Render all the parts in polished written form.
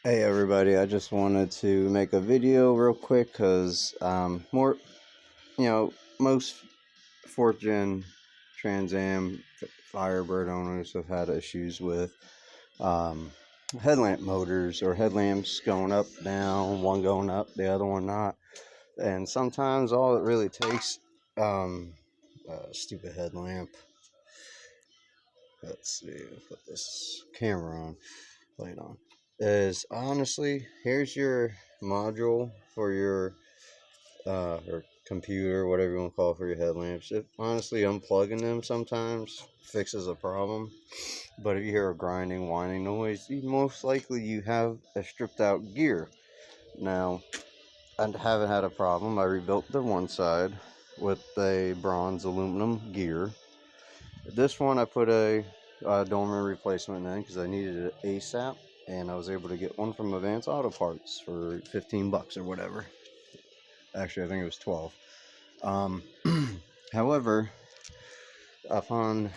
Hey everybody, I just wanted to make a video real quick because most 4th gen Trans Am Firebird owners have had issues with headlamp motors or headlamps going up, down, one going up, the other one not. And sometimes all it really takes, stupid headlamp. Let's see, I'll put this camera on, light on. Is honestly, here's your module for your or computer, whatever you want to call it, for your headlamps. Honestly, unplugging them sometimes fixes a problem. But if you hear a grinding, whining noise, most likely you have a stripped out gear. Now, I haven't had a problem. I rebuilt the one side with a bronze aluminum gear. This one I put a dormer replacement in because I needed it ASAP, and I was able to get one from Advance Auto Parts for 15 bucks or whatever. Actually, I think it was 12. However, upon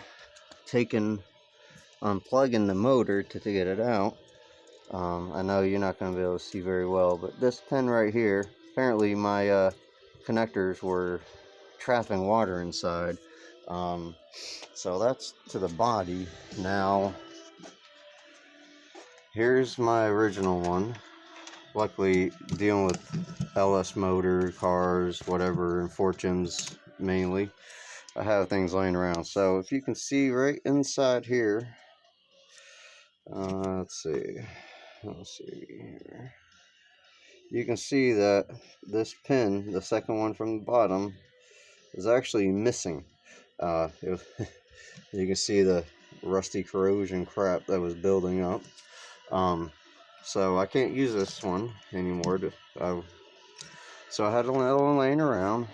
unplugging the motor to get it out, I know you're not going to be able to see very well, but this pin right here, apparently my connectors were trapping water inside. So that's to the body. Now, here's my original one. Luckily, dealing with LS motor, cars, whatever, and fortunes mainly, I have things laying around. So if you can see right inside here, let's see here. You can see that this pin, the second one from the bottom, is actually missing. You can see the rusty corrosion crap that was building up. So I can't use this one anymore. So I had another one laying around.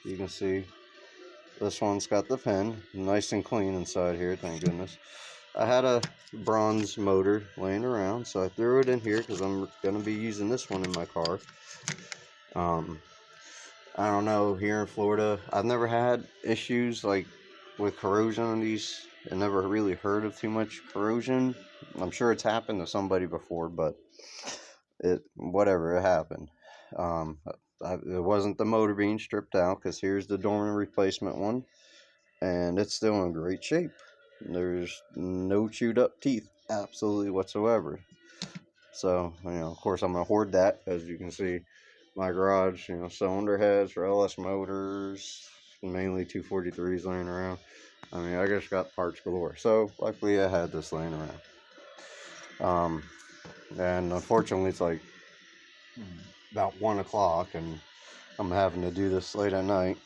You can see this one's got the pin, nice and clean inside here, thank goodness. I had a bronze motor laying around, so I threw it in here because I'm going to be using this one in my car. I don't know, here in Florida, I've never had issues like with corrosion on these. I never really heard of too much corrosion. I'm sure it's happened to somebody before, but it happened. It wasn't the motor being stripped out, because here's the dormer replacement one, and it's still in great shape. There's no chewed up teeth absolutely whatsoever. So, of course, I'm going to hoard that. As you can see, my garage, cylinder heads for LS motors, mainly 243s laying around. I just got parts galore. So, luckily, I had this laying around. And unfortunately, it's like about 1 o'clock, and I'm having to do this late at night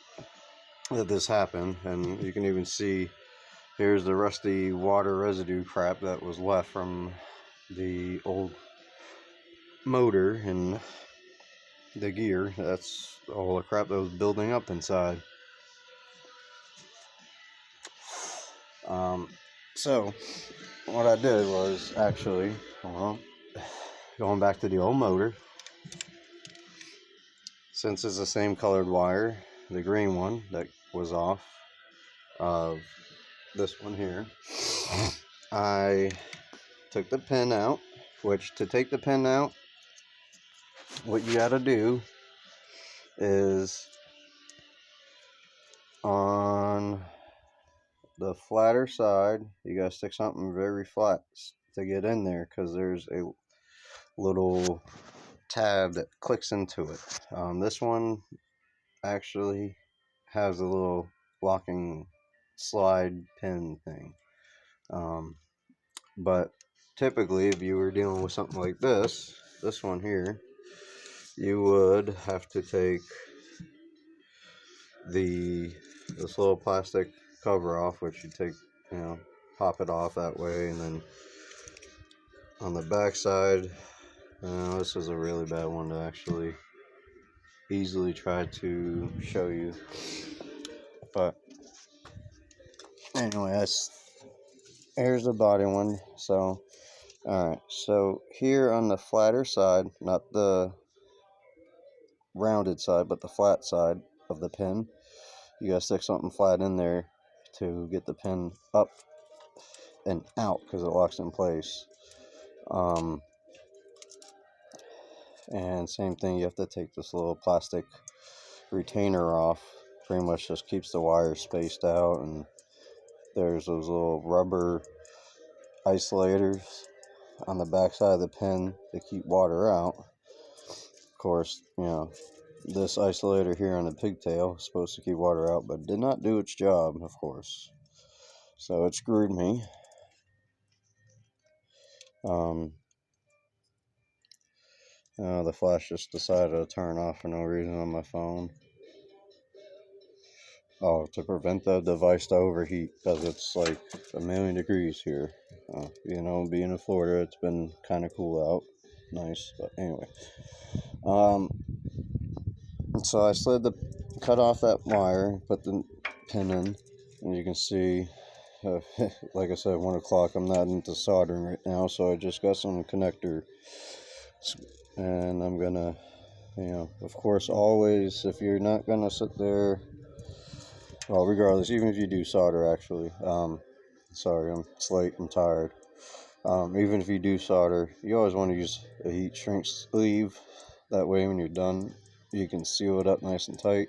that this happened. And you can even see, here's the rusty water residue crap that was left from the old motor and the gear. That's all the crap that was building up inside. So what I did was actually, going back to the old motor, since it's the same colored wire, the green one that was off of this one here, I took the pin out, which to take the pin out, what you got to do is on the flatter side, you got to stick something very flat to get in there, because there's a little tab that clicks into it. This one actually has a little locking slide pin thing. But typically, if you were dealing with something like this one here, you would have to take this little plastic cover off, which you take, pop it off that way, and then on the back side, this is a really bad one to actually easily try to show you, but anyway, here's the body one. So alright, so here on the flatter side, not the rounded side, but the flat side of the pin, you gotta stick something flat in there to get the pin up and out, because it locks in place. And same thing, you have to take this little plastic retainer off. Pretty much just keeps the wires spaced out, and there's those little rubber isolators on the back side of the pin to keep water out. Of course, this isolator here on the pigtail is supposed to keep water out, but did not do its job, of course. So it screwed me. The flash just decided to turn off for no reason on my phone. Oh, to prevent the device to overheat, because it's like 1,000,000 degrees here. Being in Florida, it's been kind of cool out. Nice, but anyway. So I cut off that wire, put the pin in, and you can see, like I said, 1 o'clock, I'm not into soldering right now, so I just got some connector, and I'm gonna, of course, always, if you're not gonna sit there, well, regardless, even if you do solder, actually, sorry, it's late, I'm tired, even if you do solder, you always want to use a heat shrink sleeve. That way when you're done, you can seal it up nice and tight.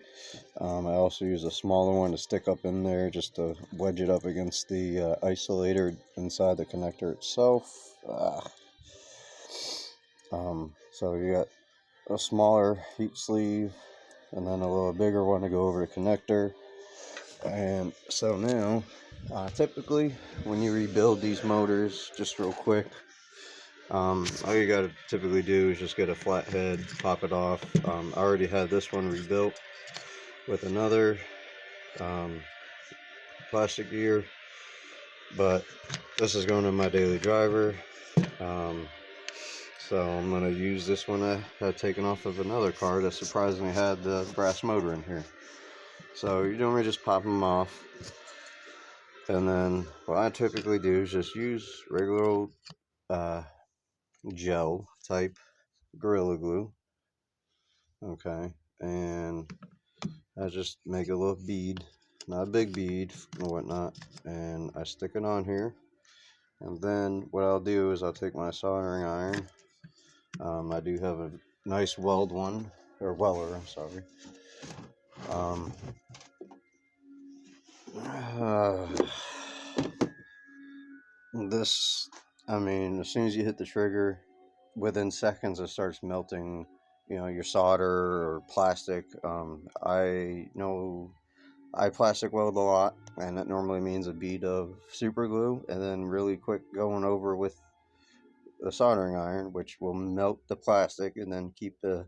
I also use a smaller one to stick up in there, just to wedge it up against the isolator inside the connector itself. So you got a smaller heat sleeve and then a little bigger one to go over the connector. And so now, typically when you rebuild these motors, just real quick, all you gotta typically do is just get a flat head, pop it off. I already had this one rebuilt with another plastic gear, but this is going in my daily driver, so I'm going to use this one I had taken off of another car that surprisingly had the brass motor in here. So you normally just pop them off, and then what I typically do is just use regular old gel type Gorilla Glue, okay, and I just make a little bead, not a big bead or whatnot, and I stick it on here. And then what I'll do is I'll take my soldering iron. I do have a nice weld one, or weller, I'm sorry. As soon as you hit the trigger, within seconds it starts melting, your solder or plastic. I plastic weld a lot, and that normally means a bead of super glue, and then really quick going over with the soldering iron, which will melt the plastic and then keep the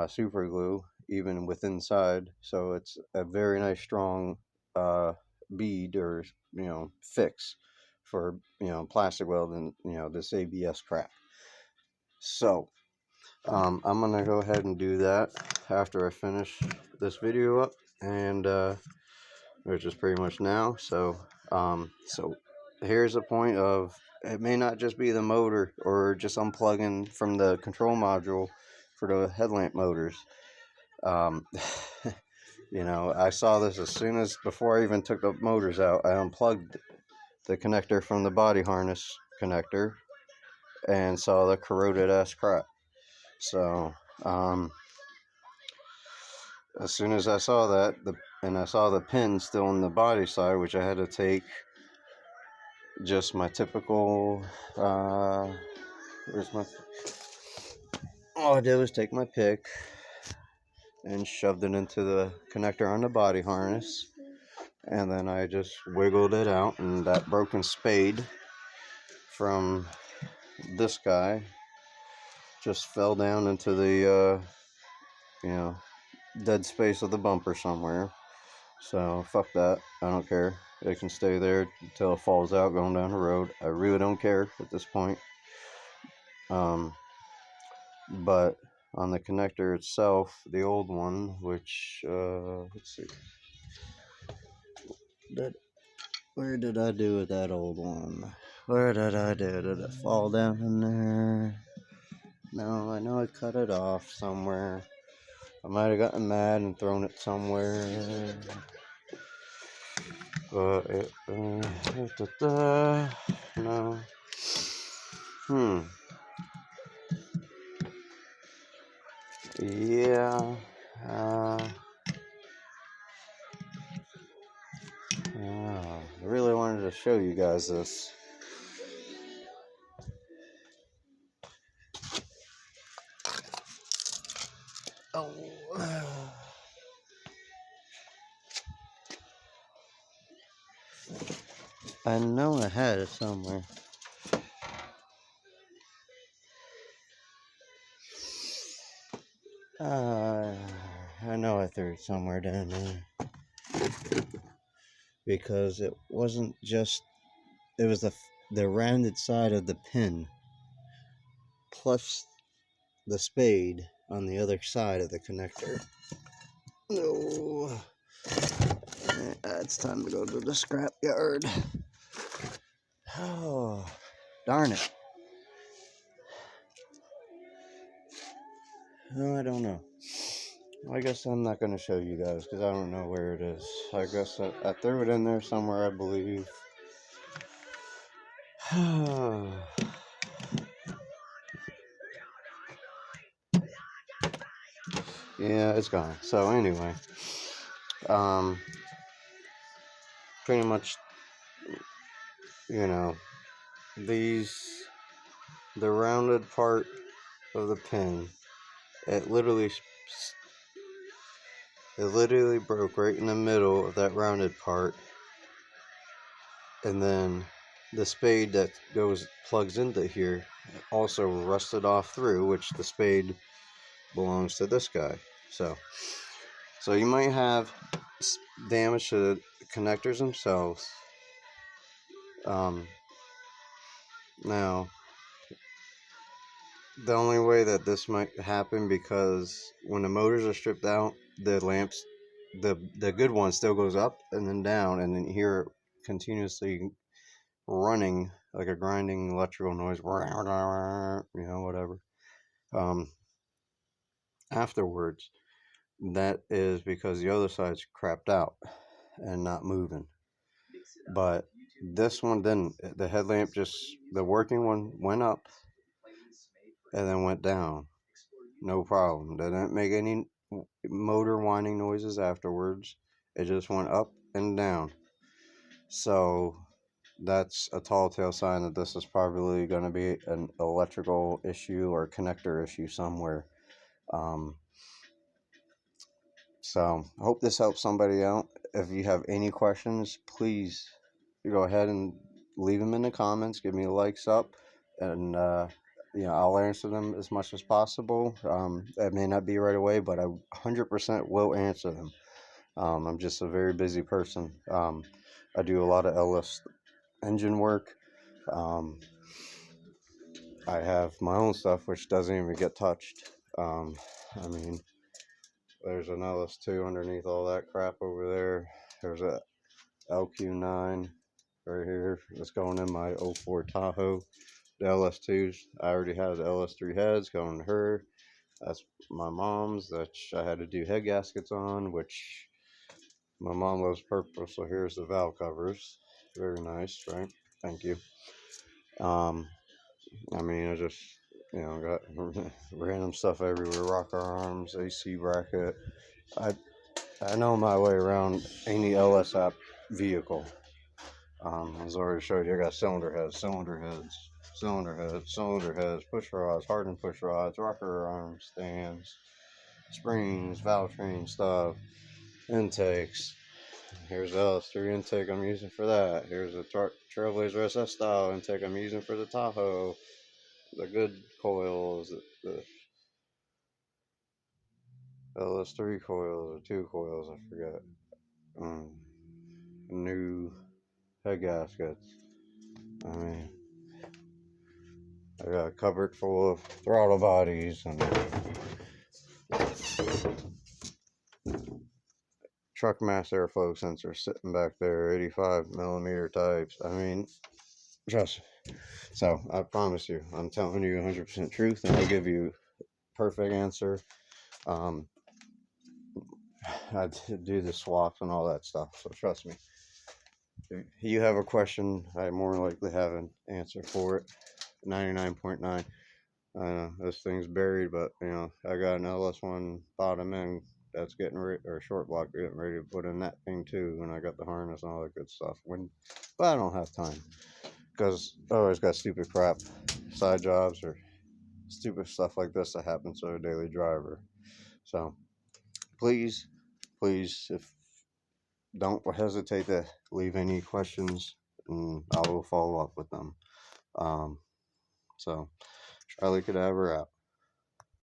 super glue even with inside. So it's a very nice strong bead, or fix for plastic welding, this ABS crap. So I'm gonna go ahead and do that after I finish this video up, and which is pretty much now. So here's a point of, it may not just be the motor or just unplugging from the control module for the headlamp motors. I saw this as soon as, before I even took the motors out, I unplugged the connector from the body harness connector and saw the corroded ass crap. So as soon as I saw that, and I saw the pin still on the body side, which I had to take just my typical, all I did was take my pick and shoved it into the connector on the body harness, and then I just wiggled it out, and that broken spade from this guy just fell down into the dead space of the bumper somewhere. So fuck that, I don't care. It can stay there until it falls out going down the road. I really don't care at this point. But on the connector itself, the old one, which let's see, where did I do with that old one? Where did I do? Did it fall down in there? No, I know I cut it off somewhere. I might have gotten mad and thrown it somewhere. But it, no. Yeah. I really wanted to show you guys this. Oh. I know I had it somewhere. I know I threw it somewhere down there. Because it wasn't just, it was the rounded side of the pin plus the spade on the other side of the connector. Oh, it's time to go to the scrap yard. Oh, darn it. No, I don't know. I guess I'm not going to show you guys because I don't know where it is. I guess I threw it in there somewhere, I believe. Yeah, it's gone. So anyway, pretty much, you know, the rounded part of the pin, it literally broke right in the middle of that rounded part, and then the spade that plugs into here also rusted off through, which the spade belongs to this guy. So you might have damage to the connectors themselves. Now, the only way that this might happen, because when the motors are stripped out, the lamps, the good one still goes up and then down, and then you hear it continuously running like a grinding electrical noise, you know, whatever. Afterwards, that is because the other side's crapped out and not moving. But this one didn't. The headlamp the working one went up and then went down. No problem. Didn't make any motor whining noises afterwards. It just went up and down. So that's a tall tale sign that this is probably going to be an electrical issue or connector issue somewhere. So I hope this helps somebody out. If you have any questions, please go ahead and leave them in the comments. Give me a likes up, and I'll answer them as much as possible. It may not be right away, but I 100% will answer them. I'm just a very busy person. I do a lot of LS engine work. I have my own stuff which doesn't even get touched. I mean, there's an LS2 underneath all that crap over there. There's a LQ9 right here that's going in my 04 Tahoe. The LS2s, I already have the LS3 heads going to her. That's my mom's that I had to do head gaskets on, which my mom loves purple, so here's the valve covers. Very nice, right? Thank you. I mean, I just, got random stuff everywhere. Rocker arms, AC bracket. I know my way around any LS app vehicle. As I already showed you, I got cylinder heads, push rods, hardened push rods, rocker arms, stands, springs, valve train stuff, intakes. Here's the LS3 intake I'm using for that. Here's the Trailblazer SS style intake I'm using for the Tahoe. The good coils, the LS3 coils or 2 coils, I forget. New head gaskets. I mean, I got a cupboard full of throttle bodies and truck mass airflow sensor sitting back there, 85 millimeter types. I mean, trust me. So I promise you, I'm telling you 100% truth, and I'll give you perfect answer. I do the swaps and all that stuff, so trust me. If you have a question, I more likely have an answer for it. 99.9. I know this thing's buried, but you know I got an LS1 bottom end that's getting ready, or short block getting ready to put in that thing too, and I got the harness and all that good stuff. But I don't have time because I always got stupid crap, side jobs or stupid stuff like this that happens to a daily driver. So please, please, if don't hesitate to leave any questions, and I will follow up with them. Um, so Charlie Cadaver out.